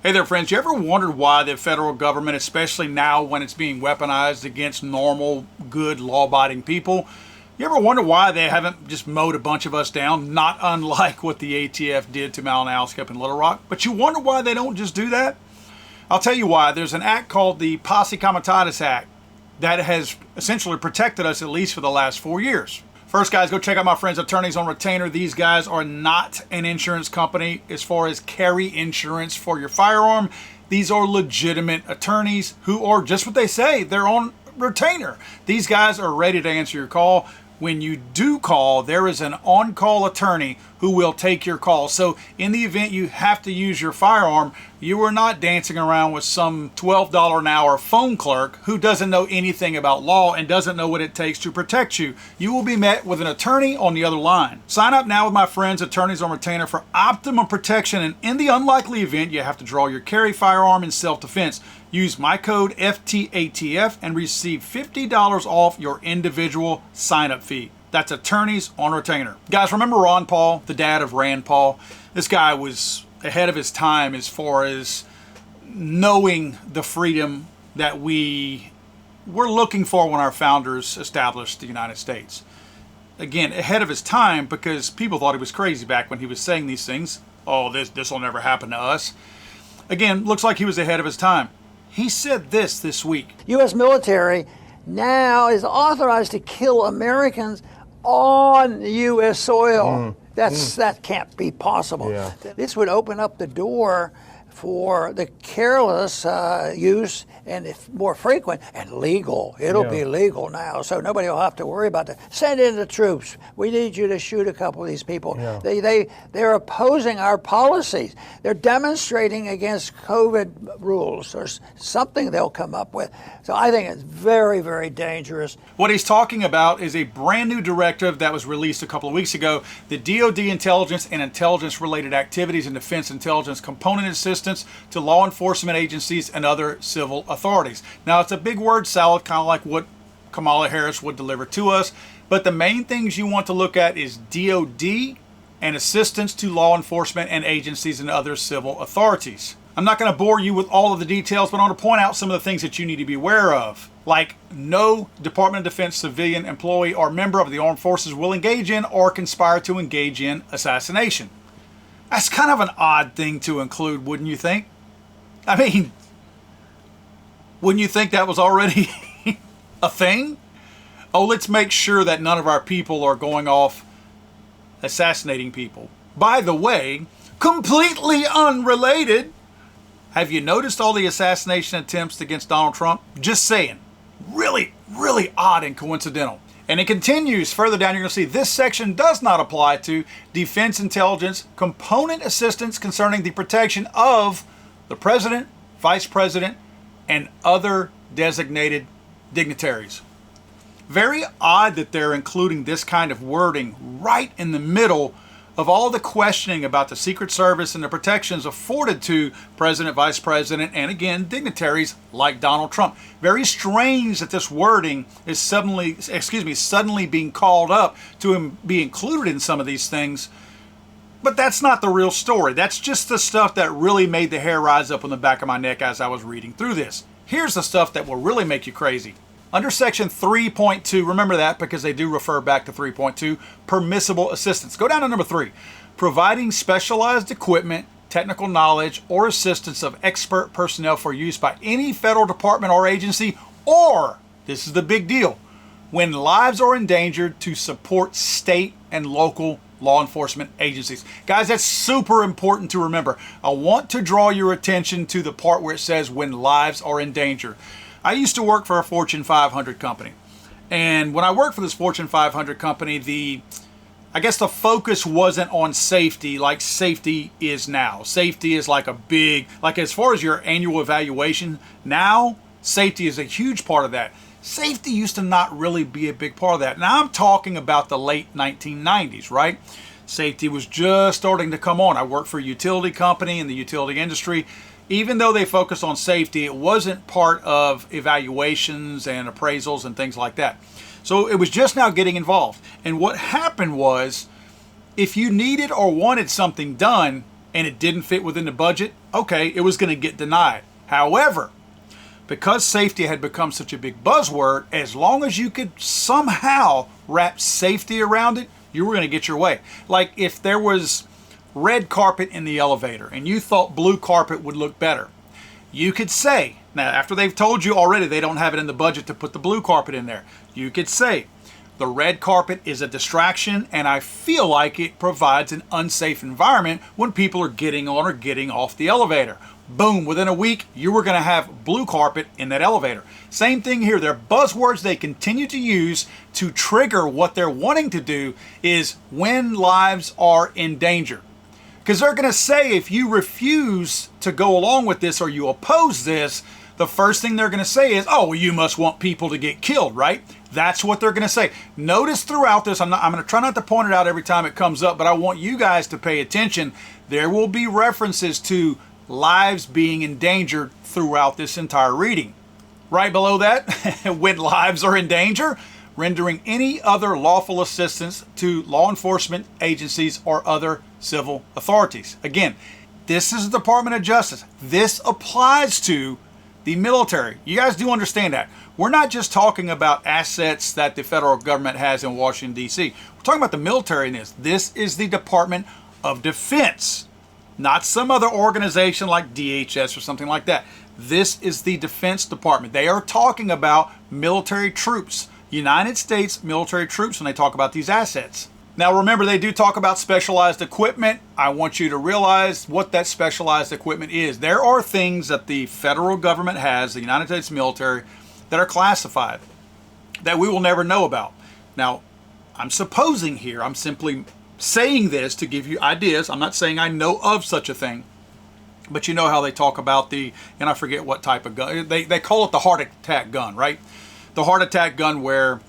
Hey there, friends. You ever wondered why the federal government, especially now when it's being weaponized against normal, good, law-abiding people, you ever wonder why they haven't just mowed a bunch of us down, not unlike what the ATF did to Malinowski up in Little Rock? But you wonder why they don't just do that? I'll tell you why. There's an act called the Posse Comitatus Act that has essentially protected us at least for the last 4 years. First, guys, go check out my friends Attorneys on Retainer. These guys are not an insurance company as far as carry insurance for your firearm. These are legitimate attorneys who are just what they say. They're on retainer. These guys are ready to answer your call. When you do call, there is an on-call attorney who will take your call. So in the event you have to use your firearm, you are not dancing around with some $12 an hour phone clerk who doesn't know anything about law and doesn't know what it takes to protect you. You will be met with an attorney on the other line. Sign up now with my friends Attorneys on Retainer for optimum protection, and in the unlikely event you have to draw your carry firearm in self-defense, use my code FTATF and receive $50 off your individual sign-up fee. That's Attorneys on Retainer. Guys, remember Ron Paul, the dad of Rand Paul? This guy was ahead of his time as far as knowing the freedom that we were looking for when our founders established the United States. Again, ahead of his time because people thought he was crazy back when he was saying these things. Oh, this will never happen to us. Again, looks like he was ahead of his time. He said this week. U.S. military now is authorized to kill Americans on U.S. soil. That can't be possible. Yeah. This would open up the door for the careless use, and if more frequent and legal. It'll be legal now, so nobody will have to worry about that. Send in the troops. We need you to shoot a couple of these people. Yeah. They're opposing our policies. They're demonstrating against COVID rules. There's something they'll come up with. So I think it's very, very dangerous. What he's talking about is a brand new directive that was released a couple of weeks ago, the DoD intelligence and intelligence-related activities and defense intelligence component assistance to law enforcement agencies and other civil authorities. Now, it's a big word salad, kind of like what Kamala Harris would deliver to us, but the main things you want to look at is DoD and assistance to law enforcement and agencies and other civil authorities. I'm not going to bore you with all of the details, but I want to point out some of the things that you need to be aware of, like no Department of Defense civilian employee or member of the armed forces will engage in or conspire to engage in assassination. That's kind of an odd thing to include, wouldn't you think? I mean, wouldn't you think that was already a thing? Oh, let's make sure that none of our people are going off assassinating people. By the way, completely unrelated, have you noticed all the assassination attempts against Donald Trump? Just saying. Really, really odd and coincidental. And it continues further down. You're going to see this section does not apply to defense intelligence component assistance concerning the protection of the president, vice president, and other designated dignitaries. Very odd that they're including this kind of wording right in the middle of all the questioning about the Secret Service and the protections afforded to President, Vice President, and again, dignitaries like Donald Trump. Very strange that this wording is suddenly being called up to be included in some of these things. But that's not the real story. That's just the stuff that really made the hair rise up on the back of my neck as I was reading through this. Here's the stuff that will really make you crazy. Under section 3.2, remember that because they do refer back to 3.2, permissible assistance. Go down to number 3, providing specialized equipment, technical knowledge, or assistance of expert personnel for use by any federal department or agency, or, this is the big deal, when lives are endangered to support state and local law enforcement agencies. Guys, that's super important to remember. I want to draw your attention to the part where it says when lives are in danger. I used to work for a Fortune 500 company. And when I worked for this Fortune 500 company, I guess the focus wasn't on safety like safety is now. Safety is like a big, like as far as your annual evaluation, now safety is a huge part of that. Safety used to not really be a big part of that. Now I'm talking about the late 1990s, right? Safety was just starting to come on. I worked for a utility company in the utility industry. Even though they focused on safety, it wasn't part of evaluations and appraisals and things like that. So it was just now getting involved. And what happened was, if you needed or wanted something done, and it didn't fit within the budget, okay, it was going to get denied. However, because safety had become such a big buzzword, as long as you could somehow wrap safety around it, you were going to get your way. Like if there was red carpet in the elevator and you thought blue carpet would look better, you could say, now after they've told you already they don't have it in the budget to put the blue carpet in there, you could say, the red carpet is a distraction and I feel like it provides an unsafe environment when people are getting on or getting off the elevator. Boom, within a week, you were going to have blue carpet in that elevator. Same thing here. They're buzzwords they continue to use to trigger what they're wanting to do is when lives are in danger. Because they're going to say if you refuse to go along with this or you oppose this, the first thing they're going to say is, oh, well, you must want people to get killed, right? That's what they're going to say. Notice throughout this, I'm going to try not to point it out every time it comes up, but I want you guys to pay attention. There will be references to lives being endangered throughout this entire reading. Right below that, when lives are in danger, rendering any other lawful assistance to law enforcement agencies or other civil authorities. Again, this is the Department of Justice. This applies to the military. You guys do understand that. We're not just talking about assets that the federal government has in Washington, D.C. We're talking about the military in this. This is the Department of Defense, not some other organization like DHS or something like that. This is the Defense Department. They are talking about military troops, United States military troops when they talk about these assets. Now remember, they do talk about specialized equipment. I want you to realize what that specialized equipment is. There are things that the federal government has, the United States military, that are classified that we will never know about. Now, I'm supposing here, I'm simply saying this to give you ideas. I'm not saying I know of such a thing, but you know how they talk about and I forget what type of gun, they call it the heart attack gun, right? The heart attack gun where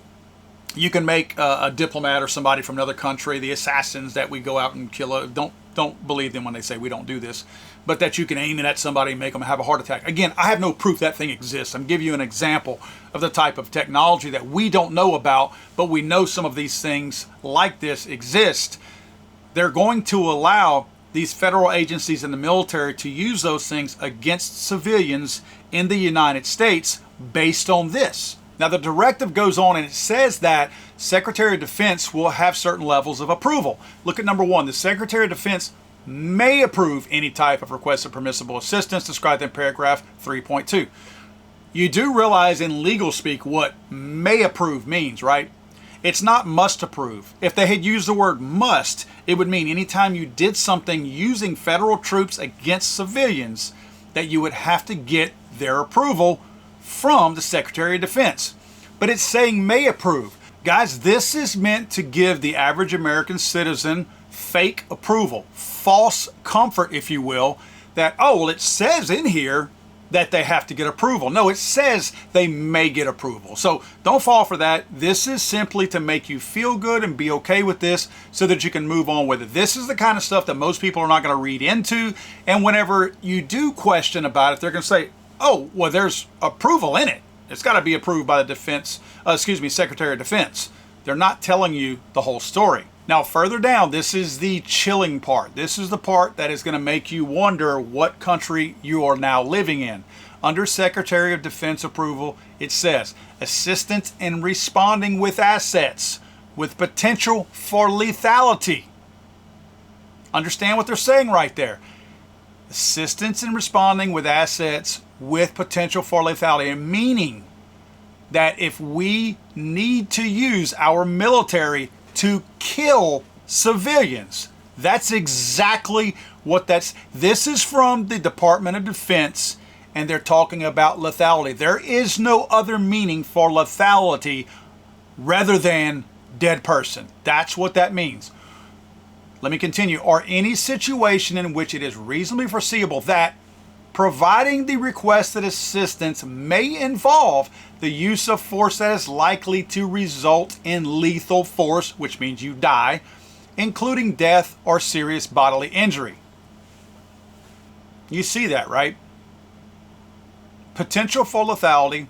you can make a diplomat or somebody from another country, the assassins that we go out and kill. Don't believe them when they say we don't do this, but that you can aim it at somebody and make them have a heart attack. Again, I have no proof that thing exists. I'm giving you an example of the type of technology that we don't know about, but we know some of these things like this exist. They're going to allow these federal agencies in the military to use those things against civilians in the United States based on this. Now, the directive goes on and it says that Secretary of Defense will have certain levels of approval. Look at number 1. The Secretary of Defense may approve any type of request of permissible assistance described in paragraph 3.2. You do realize in legal speak what may approve means, right? It's not must approve. If they had used the word must, it would mean anytime you did something using federal troops against civilians, that you would have to get their approval from the Secretary of Defense. But it's saying may approve. Guys, this is meant to give the average American citizen fake approval, false comfort, if you will, that, oh, well, it says in here that they have to get approval. No, it says they may get approval. So don't fall for that. This is simply to make you feel good and be okay with this so that you can move on with it. This is the kind of stuff that most people are not going to read into. And whenever you do question about it, they're going to say, oh, well, there's approval in it. It's got to be approved by the Secretary of Defense. They're not telling you the whole story. Now, further down, this is the chilling part. This is the part that is going to make you wonder what country you are now living in. Under Secretary of Defense approval, it says, assistance in responding with assets with potential for lethality. Understand what they're saying right there. Assistance in responding with assets with potential for lethality, meaning that if we need to use our military to kill civilians, that's exactly what this is from the Department of Defense, and they're talking about lethality. There is no other meaning for lethality rather than dead person. That's what that means. Let me continue. Or any situation in which it is reasonably foreseeable that providing the requested assistance may involve the use of force that is likely to result in lethal force, which means you die, including death or serious bodily injury. You see that, right? Potential for lethality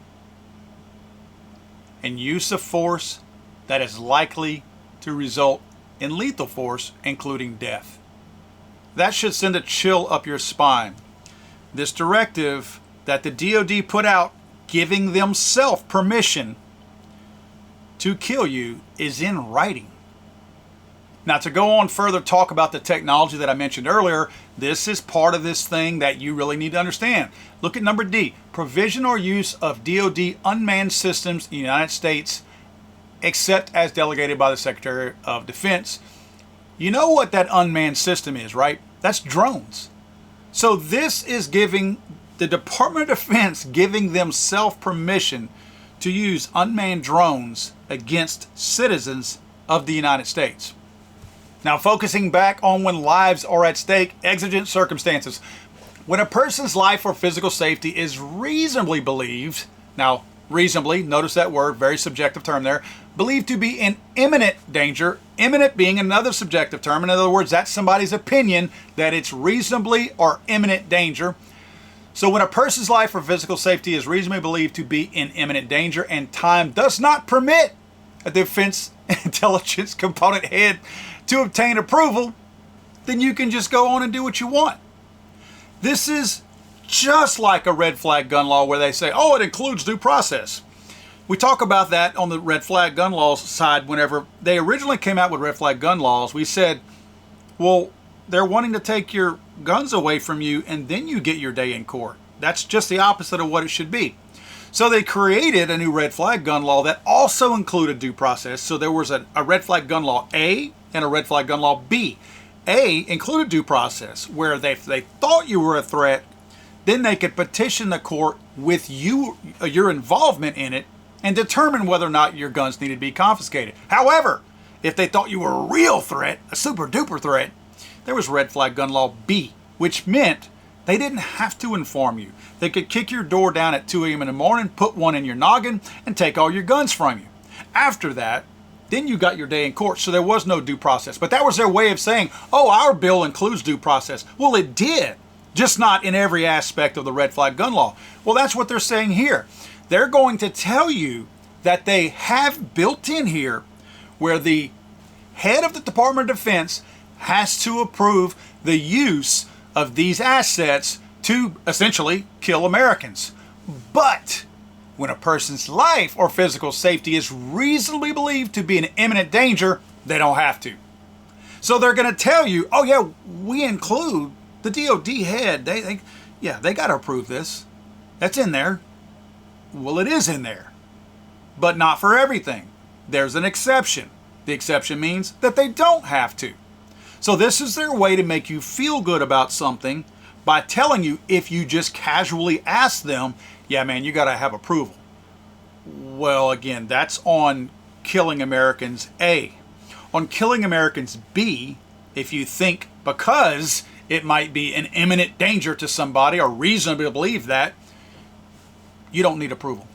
and use of force that is likely to result in lethal force, including death. That should send a chill up your spine. This directive that the DoD put out, giving themselves permission to kill you, is in writing. Now, to go on further, talk about the technology that I mentioned earlier, this is part of this thing that you really need to understand. Look at number D, provision or use of DoD unmanned systems in the United States, except as delegated by the Secretary of Defense. You know what that unmanned system is, right? That's drones. So this is giving the Department of Defense giving themselves permission to use unmanned drones against citizens of the United States. Now, focusing back on when lives are at stake, exigent circumstances. When a person's life or physical safety is reasonably believed, now reasonably, notice that word, very subjective term there, believed to be in imminent danger, imminent being another subjective term. In other words, that's somebody's opinion that it's reasonably or imminent danger. So when a person's life or physical safety is reasonably believed to be in imminent danger and time does not permit a defense intelligence component head to obtain approval, then you can just go on and do what you want. This is just like a red flag gun law where they say, oh, it includes due process. We talk about that on the red flag gun laws side. Whenever they originally came out with red flag gun laws, we said, well, they're wanting to take your guns away from you and then you get your day in court. That's just the opposite of what it should be. So they created a new red flag gun law that also included due process. So there was a red flag gun law A and a red flag gun law B. A included due process, where they thought you were a threat, then they could petition the court with your involvement in it and determine whether or not your guns needed to be confiscated. However, if they thought you were a real threat, a super duper threat, there was red flag gun law B, which meant they didn't have to inform you. They could kick your door down at 2 a.m. in the morning, put one in your noggin, and take all your guns from you. After that, then you got your day in court, so there was no due process. But that was their way of saying, oh, our bill includes due process. Well, it did, just not in every aspect of the red flag gun law. Well, that's what they're saying here. They're going to tell you that they have built in here where the head of the Department of Defense has to approve the use of these assets to essentially kill Americans. But when a person's life or physical safety is reasonably believed to be in imminent danger, they don't have to. So they're going to tell you, oh yeah, we include the DoD head. They got to approve this. That's in there. Well, it is in there, but not for everything. There's an exception. The exception means that they don't have to. So this is their way to make you feel good about something by telling you, if you just casually ask them, yeah, man, you got to have approval. Well, again, that's on killing Americans A. On killing Americans B, if you think because it might be an imminent danger to somebody or reasonably believe that, you don't need approval.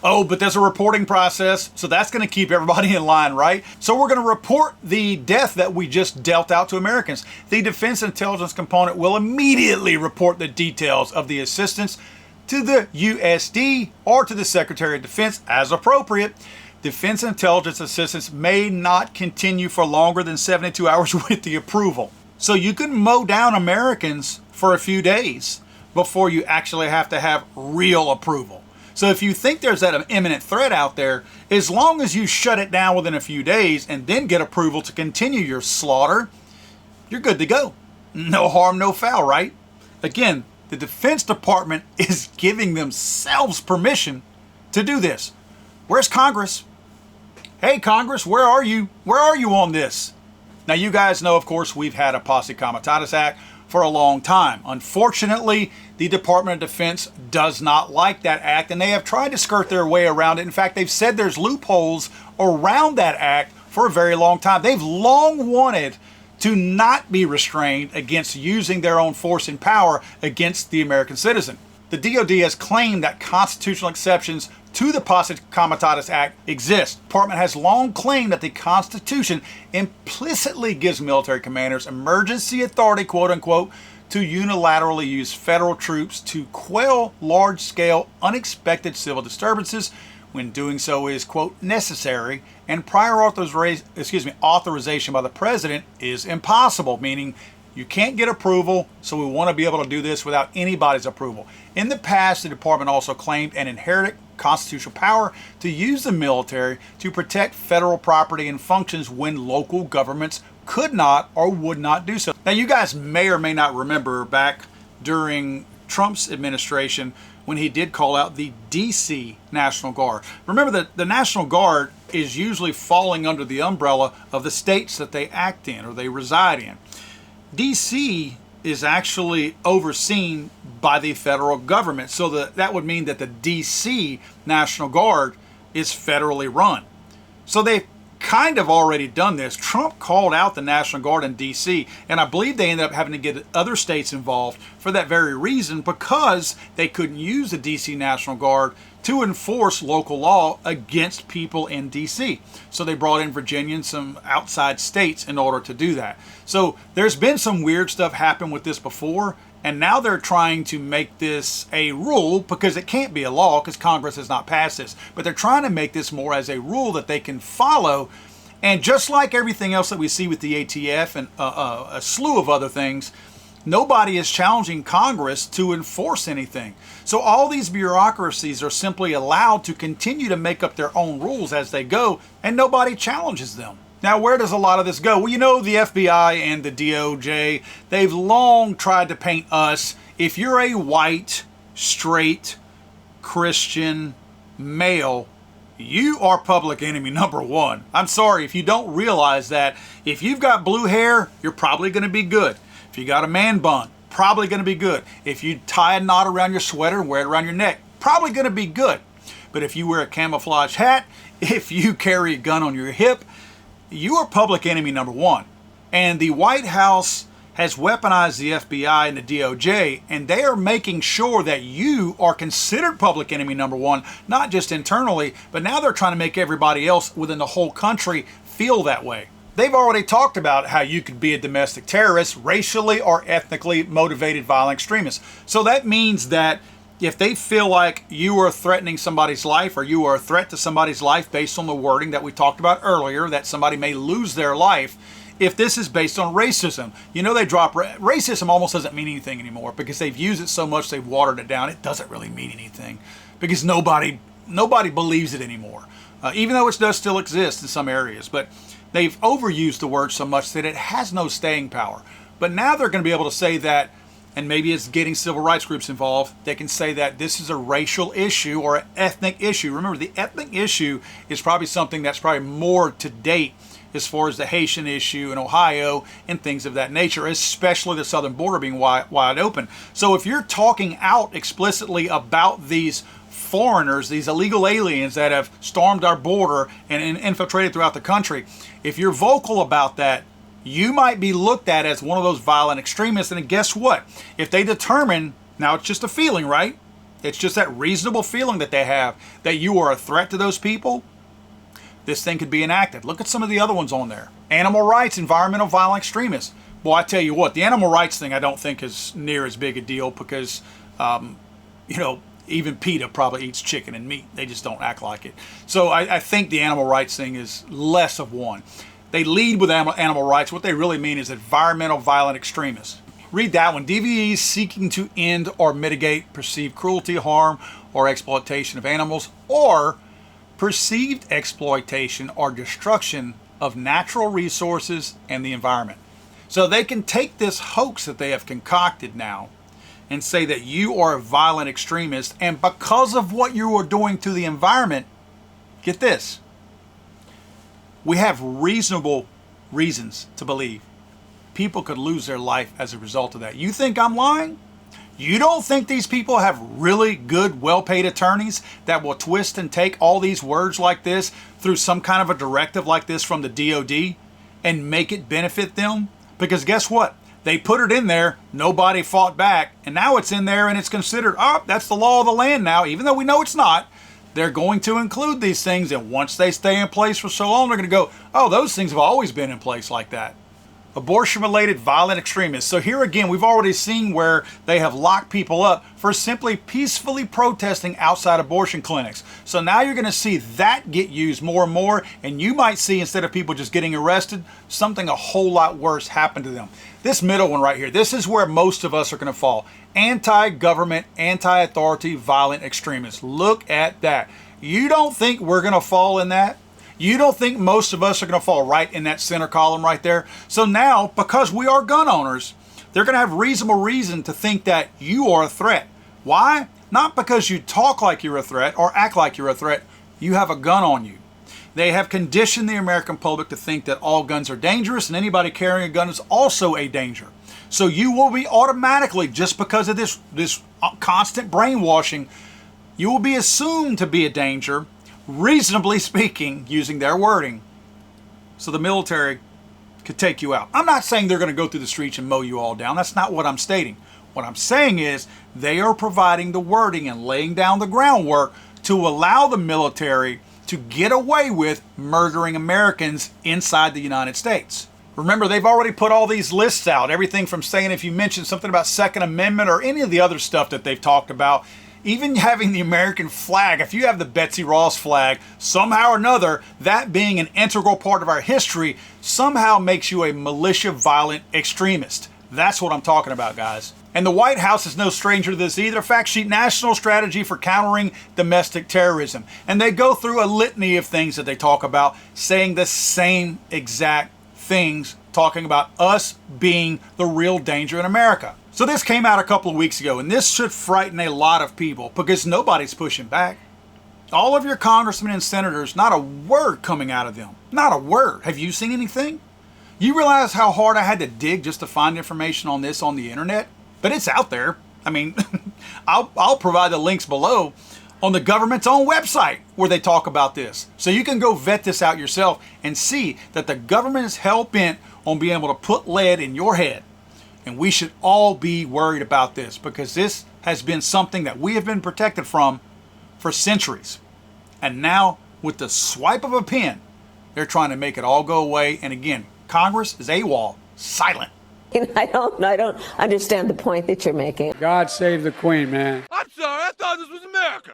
Oh, but there's a reporting process, so that's going to keep everybody in line, right? So we're going to report the death that we just dealt out to Americans. The Defense Intelligence Component will immediately report the details of the assistance to the USD or to the Secretary of Defense as appropriate. Defense Intelligence assistance may not continue for longer than 72 hours with the approval. So you can mow down Americans for a few days before you actually have to have real approval. So if you think there's that imminent threat out there, as long as you shut it down within a few days and then get approval to continue your slaughter, you're good to go. No harm, no foul, right? Again, the Defense Department is giving themselves permission to do this. Where's Congress? Hey, Congress, where are you? Where are you on this? Now, you guys know, of course, we've had a Posse Comitatus Act for a long time. Unfortunately, the Department of Defense does not like that act, and they have tried to skirt their way around it. In fact, they've said there's loopholes around that act for a very long time. They've long wanted to not be restrained against using their own force and power against the American citizen. The DoD has claimed that constitutional exceptions to the Posse Comitatus Act exist. The department has long claimed that the Constitution implicitly gives military commanders emergency authority, quote unquote, to unilaterally use federal troops to quell large-scale, unexpected civil disturbances when doing so is, quote, necessary, and prior authorization by the president is impossible, meaning You can't get approval, so we want to be able to do this without anybody's approval. In the past, the department also claimed an inherent constitutional power to use the military to protect federal property and functions when local governments could not or would not do so. Now, you guys may or may not remember back during Trump's administration when he did call out the DC National Guard. Remember that the National Guard is usually falling under the umbrella of the states that they act in or they reside in. DC is actually overseen by the federal government. So that would mean that the DC National Guard is federally run. So they've kind of already done this. Trump called out the National Guard in DC, and I believe they ended up having to get other states involved for that very reason, because they couldn't use the DC National Guard to enforce local law against people in DC. So they brought in Virginia and some outside states in order to do that. So there's been some weird stuff happen with this before, and now they're trying to make this a rule, because it can't be a law because Congress has not passed this. But they're trying to make this more as a rule that they can follow. And just like everything else that we see with the ATF and a slew of other things, nobody is challenging Congress to enforce anything. So all these bureaucracies are simply allowed to continue to make up their own rules as they go, and nobody challenges them. Now, where does a lot of this go? Well, you know, the FBI and the DOJ, they've long tried to paint us, if you're a white, straight, Christian, male, you are public enemy number one. I'm sorry if you don't realize that. If you've got blue hair, you're probably going to be good. If you got a man bun, probably going to be good. If you tie a knot around your sweater and wear it around your neck, probably going to be good. But if you wear a camouflage hat, if you carry a gun on your hip, you are public enemy number one. And the White House has weaponized the FBI and the DOJ, and they are making sure that you are considered public enemy number one, not just internally, but now they're trying to make everybody else within the whole country feel that way. They've already talked about how you could be a domestic terrorist, racially or ethnically motivated violent extremist. So that means that if they feel like you are threatening somebody's life, or you are a threat to somebody's life based on the wording that we talked about earlier, that somebody may lose their life, if this is based on racism, you know, they drop racism almost doesn't mean anything anymore, because they've used it so much, they've watered it down. It doesn't really mean anything because nobody believes it anymore, even though it does still exist in some areas. But they've overused the word so much that it has no staying power. But now they're going to be able to say that, and maybe it's getting civil rights groups involved, they can say that this is a racial issue or an ethnic issue. Remember, the ethnic issue is probably something that's probably more to date as far as the Haitian issue in Ohio and things of that nature, especially the southern border being wide open. So if you're talking out explicitly about these foreigners, these illegal aliens that have stormed our border and infiltrated throughout the country, if you're vocal about that, you might be looked at as one of those violent extremists. And guess what? If they determine, now it's just a feeling, right? It's just that reasonable feeling that they have that you are a threat to those people, this thing could be enacted. Look at some of the other ones on there. Animal rights, environmental violent extremists. Well, I tell you what, the animal rights thing I don't think is near as big a deal, because, even PETA probably eats chicken and meat. They just don't act like it. So I think the animal rights thing is less of one. They lead with animal rights. What they really mean is environmental violent extremists. Read that one. DVEs seeking to end or mitigate perceived cruelty, harm, or exploitation of animals, or perceived exploitation or destruction of natural resources and the environment. So they can take this hoax that they have concocted now and say that you are a violent extremist, and because of what you are doing to the environment, get this, we have reasonable reasons to believe people could lose their life as a result of that. You think I'm lying? You don't think these people have really good, well-paid attorneys that will twist and take all these words like this through some kind of a directive like this from the DOD and make it benefit them? Because guess what? They put it in there, nobody fought back, and now it's in there and it's considered, that's the law of the land now, even though we know it's not. They're going to include these things, and once they stay in place for so long, they're going to go, those things have always been in place like that. abortion-related violent extremists. So here again, we've already seen where they have locked people up for simply peacefully protesting outside abortion clinics. So now you're going to see that get used more and more, and you might see, instead of people just getting arrested, something a whole lot worse happen to them. This middle one right here, this is where most of us are going to fall. Anti-government, anti-authority, violent extremists. Look at that. You don't think we're going to fall in that? You don't think most of us are going to fall right in that center column right there? So now, because we are gun owners, they're going to have reasonable reason to think that you are a threat. Why? Not because you talk like you're a threat or act like you're a threat. You have a gun on you. They have conditioned the American public to think that all guns are dangerous and anybody carrying a gun is also a danger. So you will be automatically, just because of this constant brainwashing, you will be assumed to be a danger, reasonably speaking, using their wording, so the military could take you out. I'm not saying they're going to go through the streets and mow you all down. That's not what I'm stating. What I'm saying is they are providing the wording and laying down the groundwork to allow the military to get away with murdering Americans inside the United States. Remember, they've already put all these lists out, everything from saying if you mention something about Second Amendment or any of the other stuff that they've talked about, even having the American flag, if you have the Betsy Ross flag, somehow or another, that being an integral part of our history, somehow makes you a militia violent extremist. That's what I'm talking about, guys. And the White House is no stranger to this either. Fact sheet, National Strategy for Countering Domestic Terrorism. And they go through a litany of things that they talk about, saying the same exact things, talking about us being the real danger in America. So this came out a couple of weeks ago, and this should frighten a lot of people because nobody's pushing back. All of your congressmen and senators, not a word coming out of them. Not a word. Have you seen anything? You realize how hard I had to dig just to find information on this on the internet? But it's out there. I mean, I'll provide the links below on the government's own website where they talk about this. So you can go vet this out yourself and see that the government is hell-bent on being able to put lead in your head. And we should all be worried about this because this has been something that we have been protected from for centuries. And now, with the swipe of a pen, they're trying to make it all go away. And again, Congress is AWOL, silent. I don't understand the point that you're making. God save the Queen, man. I'm sorry, I thought this was America.